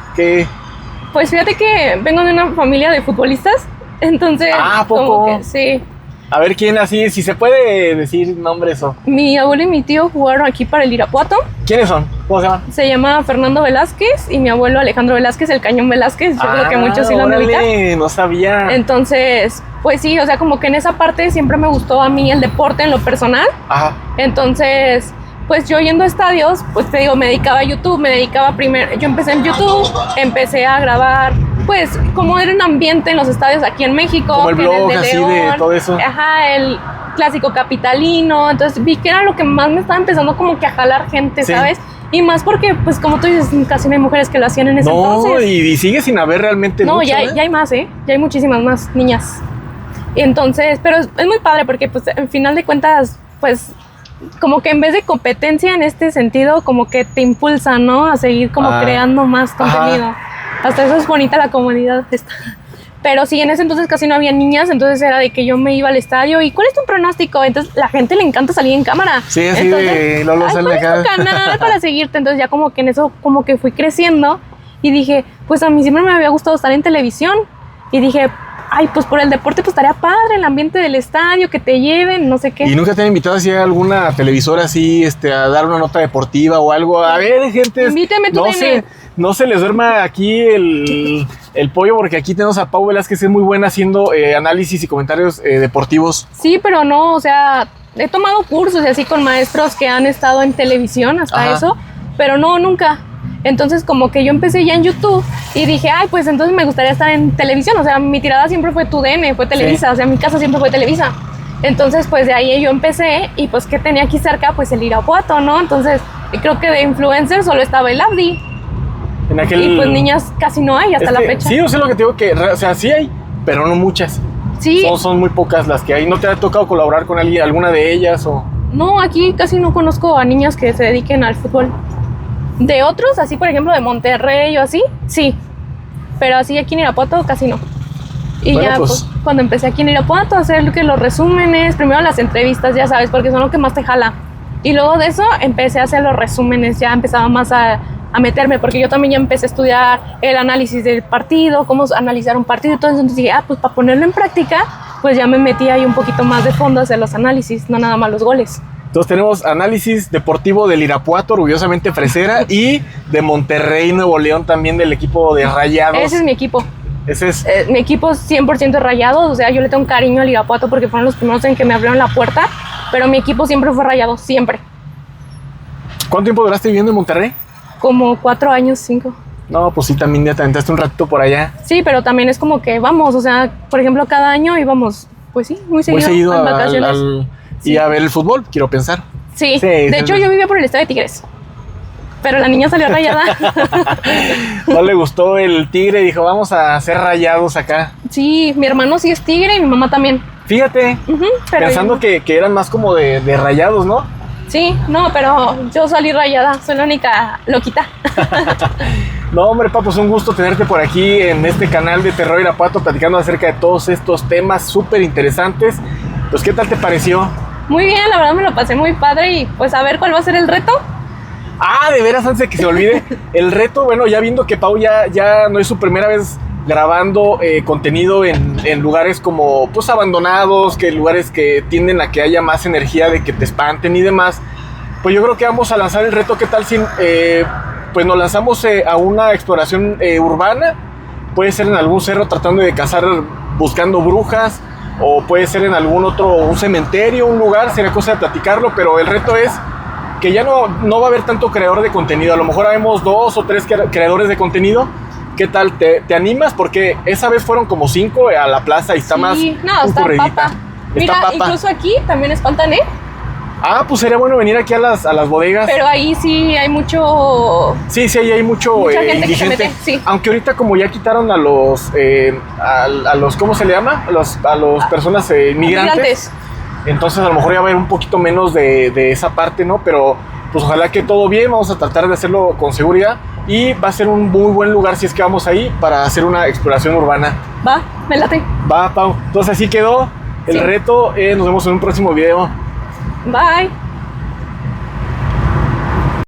Pues fíjate que vengo de una familia de futbolistas, entonces... ¿poco? Como que, sí. A ver, ¿quién así? Si se puede decir nombres o... Mi abuelo y mi tío jugaron aquí para el Irapuato. ¿Quiénes son? ¿Cómo se llaman? Se llama Fernando Velázquez y mi abuelo Alejandro Velázquez, el Cañón Velázquez. Yo creo que muchos sí lo han de ubicar. No sabía. Entonces, pues sí, o sea, como que en esa parte siempre me gustó a mí el deporte en lo personal. Ajá. Entonces, pues yo yendo a estadios, pues te digo, me dedicaba a YouTube, yo empecé en YouTube, empecé a grabar, pues, como era un ambiente en los estadios aquí en México. Como el blog, de así, León, de todo eso. Ajá, el clásico capitalino. Entonces vi que era lo que más me estaba empezando como que a jalar gente, sí. ¿Sabes? Y más porque, pues, como tú dices, casi no hay mujeres que lo hacían en ese entonces. No, y sigue sin haber realmente mucho, ya hay más, ya hay muchísimas más niñas. Y entonces, pero es muy padre porque, pues, al final de cuentas, pues, como que en vez de competencia en este sentido, como que te impulsa, ¿no? A seguir como creando más contenido. Ajá. Hasta eso es bonita la comunidad esta. Pero sí, en ese entonces casi no había niñas, entonces era de que yo me iba al estadio y ¿cuál es tu pronóstico? Entonces la gente le encanta salir en cámara. Sí, así entonces, de Lolo sale acá. ¿Cuál es tu canal para seguirte? Entonces ya como que en eso como que fui creciendo y dije, pues a mí siempre me había gustado estar en televisión y dije, pues por el deporte pues estaría padre, el ambiente del estadio, que te lleven, no sé qué. ¿Y nunca te han invitado así a alguna televisora así, a dar una nota deportiva o algo? A ver, gente, invíteme tú, no se les duerma aquí el pollo, porque aquí tenemos a Pau Velázquez, que es muy buena haciendo análisis y comentarios deportivos. Sí, pero no, o sea, he tomado cursos y así con maestros que han estado en televisión, hasta eso, pero no, nunca. Entonces como que yo empecé ya en YouTube y dije, pues entonces me gustaría estar en televisión. O sea, mi tirada siempre fue TUDN, fue Televisa, o sea, mi casa siempre fue Televisa. Entonces pues de ahí yo empecé y pues ¿qué tenía aquí cerca? Pues el Irapuato, ¿no? Entonces creo que de influencer solo estaba el Abdi. Y pues niñas casi no hay hasta la fecha. Sí, yo sé lo que te digo, que o sea, sí hay, pero no muchas. Sí. Son muy pocas las que hay. ¿No te ha tocado colaborar con alguna de ellas o...? No, aquí casi no conozco a niñas que se dediquen al fútbol. De otros, así por ejemplo de Monterrey o así, sí. Pero así aquí en Irapuato casi no. Y bueno, ya pues, cuando empecé aquí en Irapuato a hacer los resúmenes, primero las entrevistas, ya sabes, porque son lo que más te jala. Y luego de eso empecé a hacer los resúmenes, ya empezaba más a meterme, porque yo también ya empecé a estudiar el análisis del partido, cómo analizar un partido y todo eso. Entonces dije, pues para ponerlo en práctica, pues ya me metí ahí un poquito más de fondo a hacer los análisis, no nada más los goles. Entonces tenemos análisis deportivo del Irapuato, orgullosamente fresera, y de Monterrey, Nuevo León, también del equipo de Rayados. Ese es mi equipo. Ese es... mi equipo es 100% Rayados, o sea, yo le tengo un cariño al Irapuato porque fueron los primeros en que me abrieron la puerta, pero mi equipo siempre fue Rayados, siempre. ¿Cuánto tiempo duraste viviendo en Monterrey? Como 4 años, 5. No, pues sí, también ya te aventaste un ratito por allá. Sí, pero también es como que vamos, o sea, por ejemplo, cada año íbamos, pues sí, muy seguido en vacaciones. Sí. Y a ver el fútbol, quiero pensar. Sí, de hecho yo vivía por el estadio de Tigres. pero la niña salió rayada. No le gustó el tigre y dijo, vamos a hacer rayados acá. Sí, mi hermano sí es tigre y mi mamá también. Fíjate, Pero pensando que eran más como de rayados, ¿no? Sí, no, pero yo salí rayada, soy la única loquita. No, hombre, Pau, pues un gusto tenerte por aquí en este canal de Terror Irapuato platicando acerca de todos estos temas súper interesantes. Pues, ¿qué tal te pareció? Muy bien, la verdad me lo pasé muy padre y pues a ver cuál va a ser el reto. Ah, de veras, antes de que se olvide, el reto, bueno, ya viendo que Pau ya no es su primera vez grabando contenido en lugares como, pues, abandonados, que lugares que tienden a que haya más energía de que te espanten y demás, pues yo creo que vamos a lanzar el reto. ¿Qué tal si pues nos lanzamos a una exploración urbana? Puede ser en algún cerro tratando de cazar, buscando brujas, o puede ser en algún otro, un cementerio, un lugar, sería cosa de platicarlo, pero el reto es que ya no va a haber tanto creador de contenido, a lo mejor habemos 2 o 3 creadores de contenido. ¿Qué tal? ¿Te animas? Porque esa vez fueron como 5 a la plaza y está más está papa. Mira, papa. Incluso aquí también espantan, ¿eh? Ah, pues sería bueno venir aquí a las bodegas. Pero ahí sí hay mucho... Sí, ahí hay mucha gente indigente. Que se mete, sí. Aunque ahorita como ya quitaron a los ¿cómo se le llama? A las personas migrantes. Entonces a lo mejor ya va a haber un poquito menos de esa parte, ¿no? Pero pues ojalá que todo bien, vamos a tratar de hacerlo con seguridad. Y va a ser un muy buen lugar si es que vamos ahí para hacer una exploración urbana. Va, me late. Va, Pau. Entonces así quedó el reto. Nos vemos en un próximo video. Bye.